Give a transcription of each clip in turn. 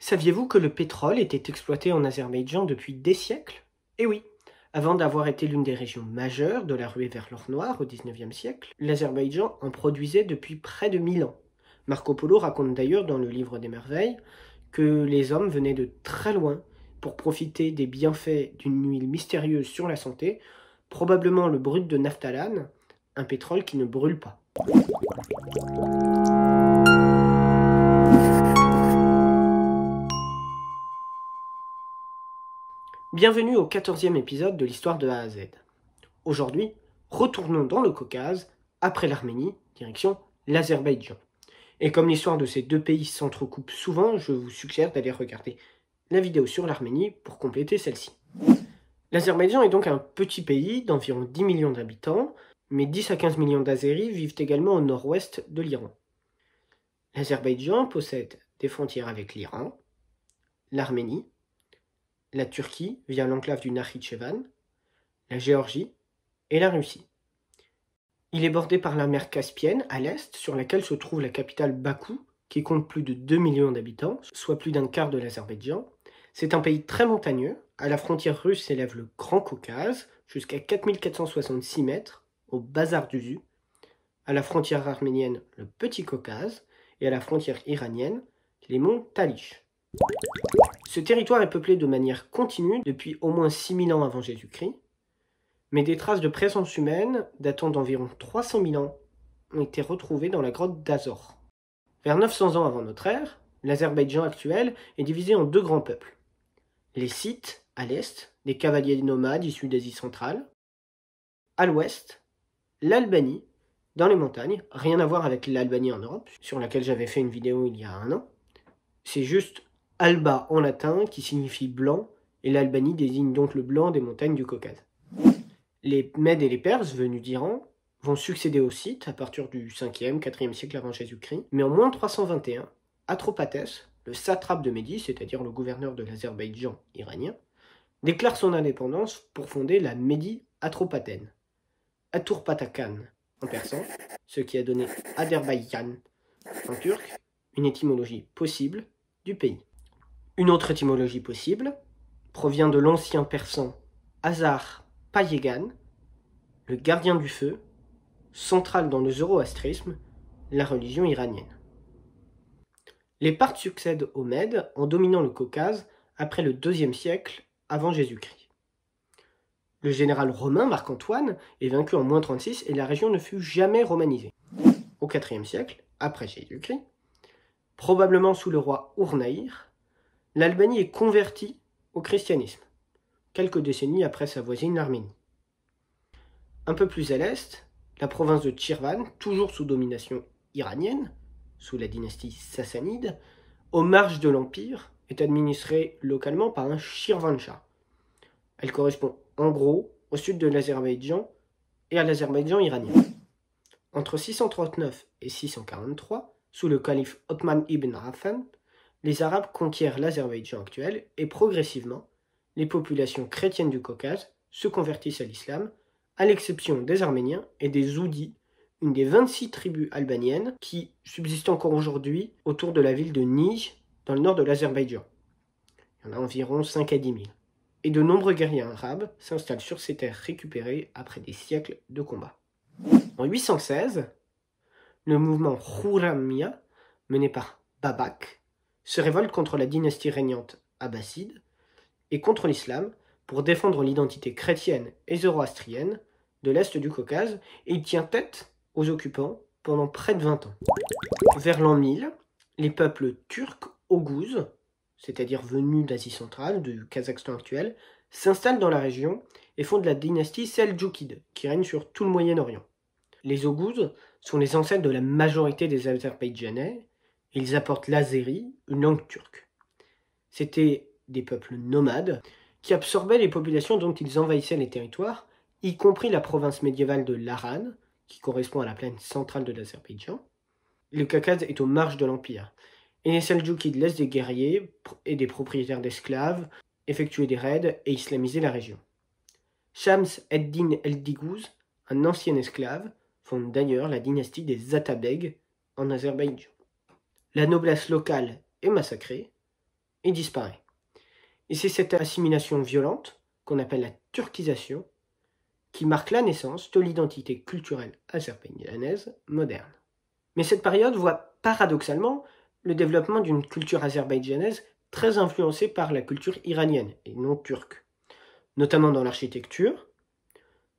Saviez-vous que le pétrole était exploité en Azerbaïdjan depuis des siècles? Eh oui, avant d'avoir été l'une des régions majeures de la ruée vers l'or noir au XIXe siècle, l'Azerbaïdjan en produisait depuis près de 1000 ans. Marco Polo raconte d'ailleurs dans le livre des merveilles que les hommes venaient de très loin pour profiter des bienfaits d'une huile mystérieuse sur la santé, probablement le brut de naphtalane, un pétrole qui ne brûle pas. Bienvenue au 14e épisode de l'histoire de A à Z. Aujourd'hui, retournons dans le Caucase, après l'Arménie, direction l'Azerbaïdjan. Et comme l'histoire de ces deux pays s'entrecoupe souvent, je vous suggère d'aller regarder la vidéo sur l'Arménie pour compléter celle-ci. L'Azerbaïdjan est donc un petit pays d'environ 10 millions d'habitants, mais 10 à 15 millions d'Azéris vivent également au nord-ouest de l'Iran. L'Azerbaïdjan possède des frontières avec l'Iran, l'Arménie, la Turquie via l'enclave du Nakhitchevan, la Géorgie et la Russie. Il est bordé par la mer Caspienne à l'est, sur laquelle se trouve la capitale Bakou, qui compte plus de 2 millions d'habitants, soit plus d'un quart de l'Azerbaïdjan. C'est un pays très montagneux. À la frontière russe s'élève le Grand Caucase, jusqu'à 4466 mètres, au Bazar d'Uzu. À la frontière arménienne, le Petit Caucase, et à la frontière iranienne, les monts Talysh. Ce territoire est peuplé de manière continue depuis au moins 6000 ans avant Jésus-Christ, mais des traces de présence humaine datant d'environ 300 000 ans ont été retrouvées dans la grotte d'Azor. Vers 900 ans avant notre ère, l'Azerbaïdjan actuel est divisé en deux grands peuples. Les Scythes, à l'est, des cavaliers nomades issus d'Asie centrale. À l'ouest, l'Albanie, dans les montagnes, rien à voir avec l'Albanie en Europe, sur laquelle j'avais fait une vidéo il y a un an. C'est juste Alba en latin qui signifie blanc, et l'Albanie désigne donc le blanc des montagnes du Caucase. Les Mèdes et les Perses, venus d'Iran, vont succéder aux Scythes à partir du 5e, 4e siècle avant Jésus-Christ, mais en moins 321, Atropatès, le satrape de Médie, c'est-à-dire le gouverneur de l'Azerbaïdjan iranien, déclare son indépendance pour fonder la Médie atropatène, Aturpatakan en persan, ce qui a donné Azerbaïdjan en turc, une étymologie possible du pays. Une autre étymologie possible provient de l'ancien persan Azar Payegan, le gardien du feu, central dans le zoroastrisme, la religion iranienne. Les Parthes succèdent aux Mèdes en dominant le Caucase après le IIe siècle avant Jésus-Christ. Le général romain Marc-Antoine est vaincu en moins 36 et la région ne fut jamais romanisée. Au IVe siècle, après Jésus-Christ, probablement sous le roi Ournaïr, l'Albanie est convertie au christianisme, quelques décennies après sa voisine l'Arménie. Un peu plus à l'est, la province de Tchirvan, toujours sous domination iranienne, sous la dynastie sassanide, aux marges de l'Empire, est administrée localement par un Shirvanshah. Elle correspond en gros au sud de l'Azerbaïdjan et à l'Azerbaïdjan iranien. Entre 639 et 643, sous le calife Othman ibn Affan, les Arabes conquièrent l'Azerbaïdjan actuel et progressivement, les populations chrétiennes du Caucase se convertissent à l'islam, à l'exception des Arméniens et des Oudis, une des 26 tribus albaniennes qui subsistent encore aujourd'hui autour de la ville de Nij, dans le nord de l'Azerbaïdjan. Il y en a environ 5 à 10 000. Et de nombreux guerriers arabes s'installent sur ces terres récupérées après des siècles de combats. En 816, le mouvement Khouramia, mené par Babak, se révolte contre la dynastie régnante abbasside et contre l'islam pour défendre l'identité chrétienne et zoroastrienne de l'est du Caucase, et il tient tête aux occupants pendant près de 20 ans. Vers l'an 1000, les peuples turcs oghuz, c'est-à-dire venus d'Asie centrale, du Kazakhstan actuel, s'installent dans la région et fondent la dynastie seldjoukide, qui règne sur tout le Moyen-Orient. Les oghuz sont les ancêtres de la majorité des Azerbaïdjanais, et ils apportent l'azéri, une langue turque. C'étaient des peuples nomades qui absorbaient les populations dont ils envahissaient les territoires, y compris la province médiévale de l'Aran, qui correspond à la plaine centrale de l'Azerbaïdjan. Le Caucase est aux marges de l'Empire, et les Seldjoukides laissent des guerriers et des propriétaires d'esclaves effectuer des raids et islamiser la région. Shams ed-Din el-Diguz, un ancien esclave, fonde d'ailleurs la dynastie des Atabeg en Azerbaïdjan. La noblesse locale est massacrée, et disparaît. Et c'est cette assimilation violente, qu'on appelle la turquisation, qui marque la naissance de l'identité culturelle azerbaïdjanaise moderne. Mais cette période voit paradoxalement le développement d'une culture azerbaïdjanaise très influencée par la culture iranienne et non turque, notamment dans l'architecture,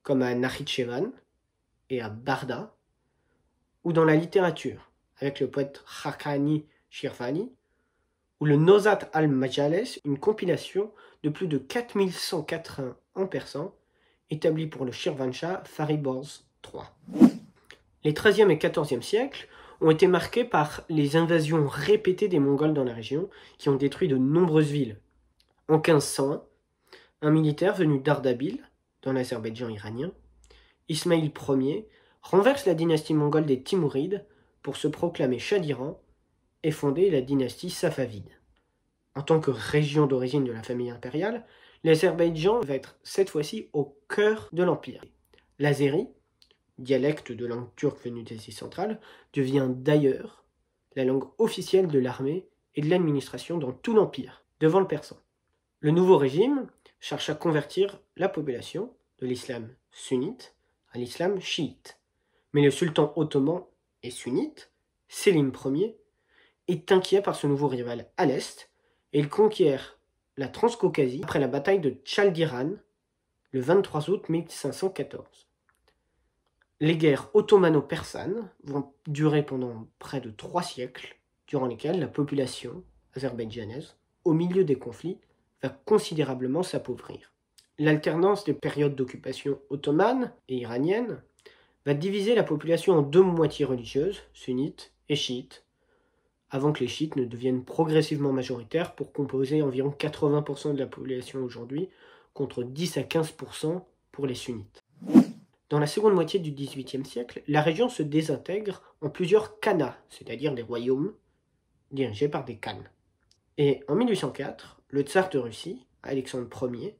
comme à Nakhitchevan et à Barda, ou dans la littérature, avec le poète Haqqani Shirvani, ou le Nozat al-Majales, une compilation de plus de 4180 en persan, établie pour le Shirvanshah Fariborz III. Les XIIIe et XIVe siècles ont été marqués par les invasions répétées des Mongols dans la région, qui ont détruit de nombreuses villes. En 1501, un militaire venu d'Ardabil, dans l'Azerbaïdjan iranien, Ismaïl Ier, renverse la dynastie mongole des Timourides pour se proclamer Shah d'Iran et fonder la dynastie safavide. En tant que région d'origine de la famille impériale, l'Azerbaïdjan va être cette fois-ci au cœur de l'empire. L'azéri, dialecte de langue turque venue d'Asie centrale, devient d'ailleurs la langue officielle de l'armée et de l'administration dans tout l'empire, devant le persan. Le nouveau régime cherche à convertir la population de l'islam sunnite à l'islam chiite. Mais le sultan ottoman et sunnite, Selim Ier, est inquiet par ce nouveau rival à l'est et il conquiert la Transcaucasie après la bataille de Tchaldiran le 23 août 1514. Les guerres ottomano-persanes vont durer pendant près de 3 siècles, durant lesquels la population azerbaïdjanaise, au milieu des conflits, va considérablement s'appauvrir. L'alternance des périodes d'occupation ottomane et iranienne va diviser la population en 2 moitiés religieuses, sunnites et chiites, avant que les chiites ne deviennent progressivement majoritaires pour composer environ 80% de la population aujourd'hui, contre 10 à 15% pour les sunnites. Dans la seconde moitié du XVIIIe siècle, la région se désintègre en plusieurs khanats, c'est-à-dire des royaumes dirigés par des khans. Et en 1804, le tsar de Russie, Alexandre Ier,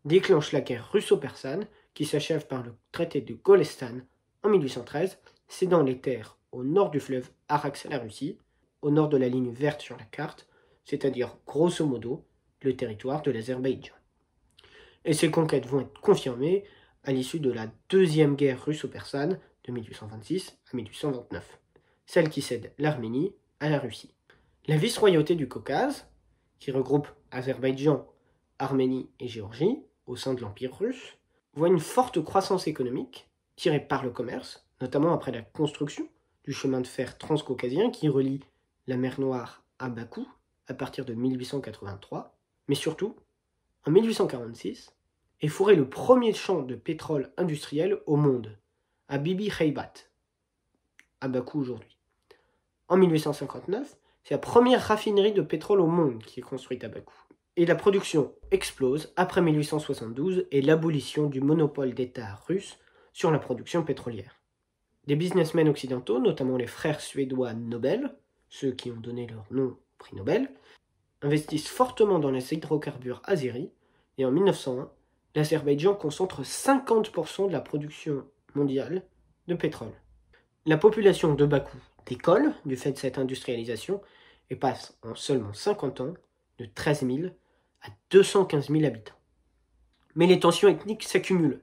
déclenche la guerre russo-persane qui s'achève par le traité de Golestan en 1813, cédant les terres au nord du fleuve Araxe à la Russie, au nord de la ligne verte sur la carte, c'est-à-dire grosso modo le territoire de l'Azerbaïdjan. Et ces conquêtes vont être confirmées à l'issue de la deuxième guerre russo-persane de 1826 à 1829, celle qui cède l'Arménie à la Russie. La vice-royauté du Caucase, qui regroupe Azerbaïdjan, Arménie et Géorgie au sein de l'Empire russe, voit une forte croissance économique tirée par le commerce, notamment après la construction du chemin de fer transcaucasien qui relie la mer Noire à Bakou à partir de 1883, mais surtout, en 1846, est fourré le premier champ de pétrole industriel au monde, à Bibi Heibat, à Bakou aujourd'hui. En 1859, c'est la première raffinerie de pétrole au monde qui est construite à Bakou. Et la production explose après 1872 et l'abolition du monopole d'État russe sur la production pétrolière. Des businessmen occidentaux, notamment les frères suédois Nobel, ceux qui ont donné leur nom au prix Nobel, investissent fortement dans les hydrocarbures azéris, et en 1901, l'Azerbaïdjan concentre 50% de la production mondiale de pétrole. La population de Bakou décolle du fait de cette industrialisation et passe en seulement 50 ans de 13 000 à 215 000 habitants. Mais les tensions ethniques s'accumulent.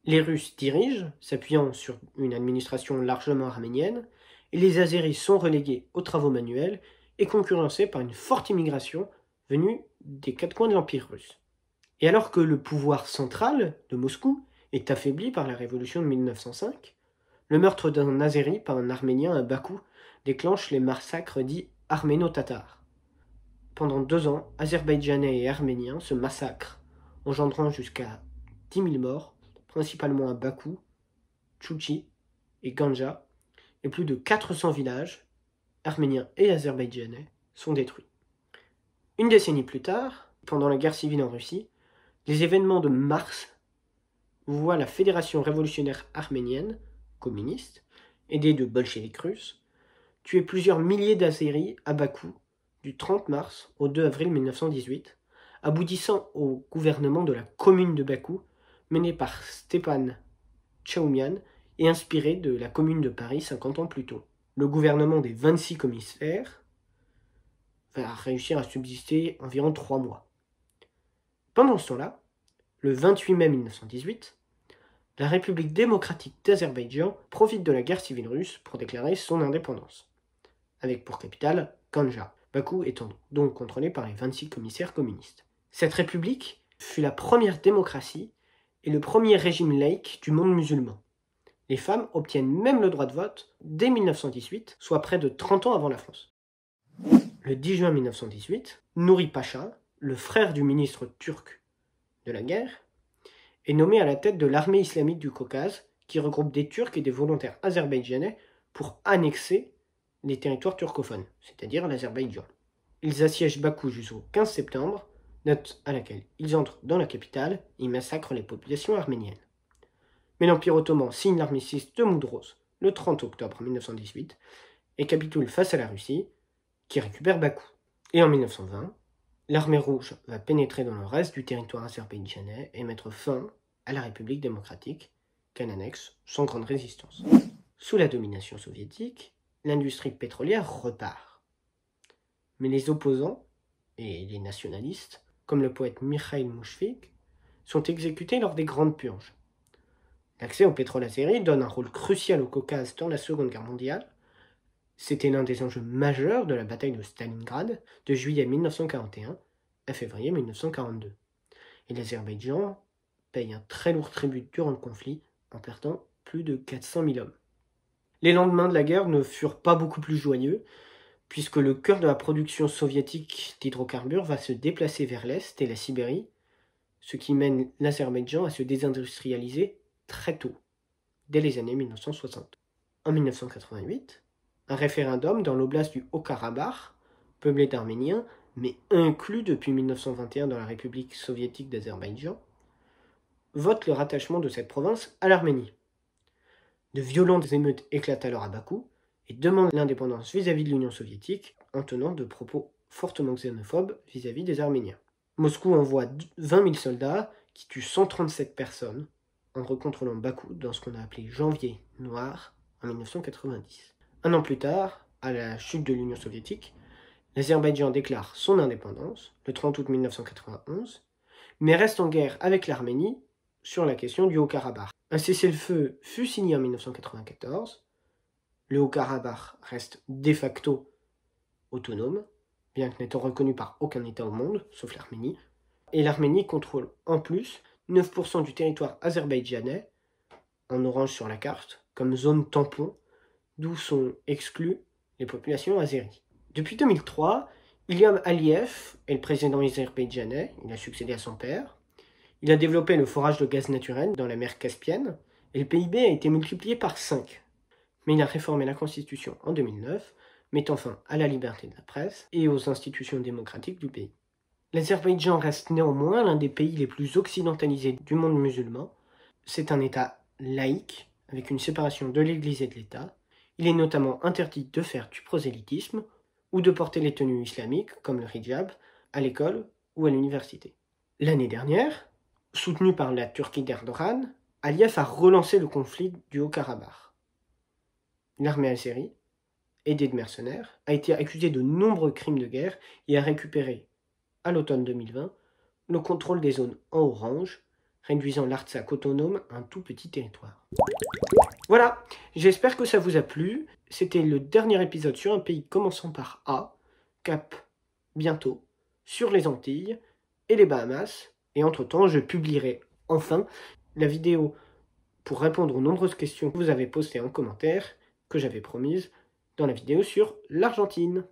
Les Russes dirigent, s'appuyant sur une administration largement arménienne, et les Azéris sont relégués aux travaux manuels et concurrencés par une forte immigration venue des 4 coins de l'Empire russe. Et alors que le pouvoir central de Moscou est affaibli par la révolution de 1905, le meurtre d'un Azéri par un Arménien à Bakou déclenche les massacres dits arméno-tatars. Pendant 2 ans, Azerbaïdjanais et Arméniens se massacrent, engendrant jusqu'à 10 000 morts, principalement à Bakou, Tchouchi et Ganja, et plus de 400 villages, arméniens et azerbaïdjanais, sont détruits. Une décennie plus tard, pendant la guerre civile en Russie, les événements de mars voient la Fédération révolutionnaire arménienne, communiste, aidée de bolcheviks russes, tuer plusieurs milliers d'Azéris à Bakou du 30 mars au 2 avril 1918, aboutissant au gouvernement de la commune de Bakou, mené par Stepan Tchaoumian et inspiré de la commune de Paris 50 ans plus tôt. Le gouvernement des 26 commissaires va réussir à subsister environ 3 mois. Pendant ce temps-là, le 28 mai 1918, la République démocratique d'Azerbaïdjan profite de la guerre civile russe pour déclarer son indépendance, avec pour capitale Ganja, Bakou étant donc contrôlée par les 26 commissaires communistes. Cette république fut la première démocratie et le premier régime laïque du monde musulman. Les femmes obtiennent même le droit de vote dès 1918, soit près de 30 ans avant la France. Le 10 juin 1918, Nouri Pacha, le frère du ministre turc de la guerre, est nommé à la tête de l'armée islamique du Caucase, qui regroupe des Turcs et des volontaires azerbaïdjanais pour annexer les territoires turcophones, c'est-à-dire l'Azerbaïdjan. Ils assiègent Bakou jusqu'au 15 septembre, date à laquelle ils entrent dans la capitale et massacrent les populations arméniennes. Mais l'Empire ottoman signe l'armistice de Moudros le 30 octobre 1918 et capitule face à la Russie, qui récupère Bakou. Et en 1920, l'armée rouge va pénétrer dans le reste du territoire azerbaïdjanais et mettre fin à la République démocratique, qu'elle annexe sans grande résistance. Sous la domination soviétique, l'industrie pétrolière repart. Mais les opposants et les nationalistes, comme le poète Mikhail Mouchfik, sont exécutés lors des Grandes Purges. L'accès au pétrole azéri donne un rôle crucial au Caucase dans la Seconde Guerre mondiale. C'était l'un des enjeux majeurs de la bataille de Stalingrad de juillet 1941 à février 1942. Et l'Azerbaïdjan paye un très lourd tribut durant le conflit en perdant plus de 400 000 hommes. Les lendemains de la guerre ne furent pas beaucoup plus joyeux, puisque le cœur de la production soviétique d'hydrocarbures va se déplacer vers l'Est et la Sibérie, ce qui mène l'Azerbaïdjan à se désindustrialiser très tôt, dès les années 1960. En 1988, un référendum dans l'oblast du Haut-Karabakh, peuplé d'Arméniens, mais inclus depuis 1921 dans la République soviétique d'Azerbaïdjan, vote le rattachement de cette province à l'Arménie. De violentes émeutes éclatent alors à Bakou et demandent l'indépendance vis-à-vis de l'Union soviétique en tenant de propos fortement xénophobes vis-à-vis des Arméniens. Moscou envoie 20 000 soldats qui tuent 137 personnes en recontrôlant Bakou dans ce qu'on a appelé Janvier noir en 1990. Un an plus tard, à la chute de l'Union soviétique, l'Azerbaïdjan déclare son indépendance le 30 août 1991, mais reste en guerre avec l'Arménie sur la question du Haut-Karabakh. Un cessez-le-feu fut signé en 1994. Le Haut-Karabakh reste de facto autonome, bien que n'étant reconnu par aucun État au monde, sauf l'Arménie. Et l'Arménie contrôle en plus 9% du territoire azerbaïdjanais, en orange sur la carte, comme zone tampon, d'où sont exclues les populations azéries. Depuis 2003, Ilham Aliyev est le président azerbaïdjanais, il a succédé à son père. Il a développé le forage de gaz naturel dans la mer Caspienne, et le PIB a été multiplié par 5. Mais il a réformé la Constitution en 2009, mettant fin à la liberté de la presse et aux institutions démocratiques du pays. L'Azerbaïdjan reste néanmoins l'un des pays les plus occidentalisés du monde musulman. C'est un État laïque, avec une séparation de l'Église et de l'État. Il est notamment interdit de faire du prosélytisme ou de porter les tenues islamiques, comme le hijab, à l'école ou à l'université. L'année dernière, soutenu par la Turquie d'Erdogan, Aliyev a relancé le conflit du Haut-Karabakh. L'armée azérie, aidée de mercenaires, a été accusée de nombreux crimes de guerre et a récupéré, à l'automne 2020, le contrôle des zones en orange, réduisant l'Artsakh autonome à un tout petit territoire. Voilà, j'espère que ça vous a plu. C'était le dernier épisode sur un pays commençant par A, cap bientôt, sur les Antilles et les Bahamas. Et entre-temps, je publierai enfin la vidéo pour répondre aux nombreuses questions que vous avez postées en commentaire, que j'avais promises dans la vidéo sur l'Argentine.